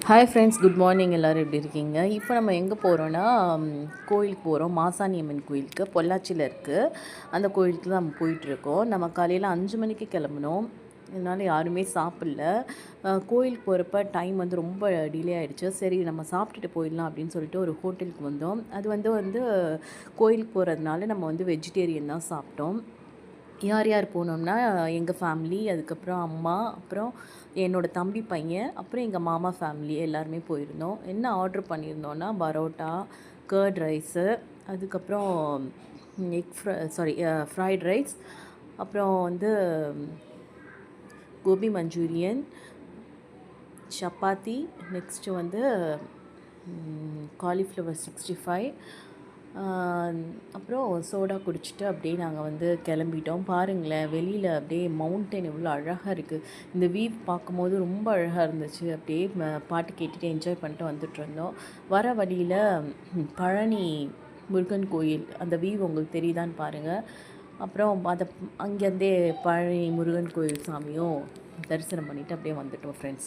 Hi friends, good morning. எல்லோரும் எப்படி இருக்கீங்க? இப்போ நம்ம எங்கே போகிறோன்னா கோயிலுக்கு போகிறோம். மாசாணி அம்மன் கோயிலுக்கு பொள்ளாச்சியில் இருக்குது. அந்த கோயிலுக்கு தான் நம்ம போயிட்டுருக்கோம். நம்ம காலையில் 5 மணிக்கு கிளம்புனோம். இதனால் யாருமே சாப்பிடல. கோயிலுக்கு போகிறப்ப டைம் வந்து ரொம்ப டிலே ஆகிடுச்சு. சரி நம்ம சாப்பிட்டுட்டு போயிடலாம் அப்படின்னு சொல்லிட்டு ஒரு ஹோட்டலுக்கு வந்தோம். அது வந்து கோயிலுக்கு போகிறதுனால நம்ம வந்து வெஜிடேரியன் தான் சாப்பிட்டோம். யார் யார் போனோம்னா எங்கள் ஃபேமிலி, அதுக்கப்புறம் அம்மா, அப்புறம் என்னோடய தம்பி பையன், அப்புறம் எங்கள் மாமா ஃபேமிலி எல்லாருமே போயிருந்தோம். என்ன ஆர்ட்ரு பண்ணியிருந்தோன்னா பரோட்டா, கர்ட் ரைஸு, அதுக்கப்புறம் ஃப்ரைட் ரைஸ், அப்புறம் வந்து கோபி மஞ்சூரியன், சப்பாத்தி, நெக்ஸ்ட்டு வந்து காலிஃப்ளவர் 65, அப்புறம் சோடா குடிச்சிட்டு அப்படியே நாங்கள் வந்து கிளம்பிட்டோம். பாருங்களேன், வெளியில் அப்படியே மவுண்டன் எவ்வளோ அழகாக இருக்குது. இந்த வியூ பார்க்கும்போது ரொம்ப அழகாக இருந்துச்சு. அப்படியே பாட்டு கேட்டுட்டு என்ஜாய் பண்ணிட்டு வந்துட்டுருந்தோம். வர வழியில் பழனி முருகன் கோயில் அந்த வியூ உங்களுக்கு தெரியுதான்னு பாருங்கள். அப்புறம் அதை அங்கேருந்தே பழனி முருகன் கோயில் சாமியும் தரிசனம் பண்ணிவிட்டு அப்படியே வந்துட்டோம் ஃப்ரெண்ட்ஸ்.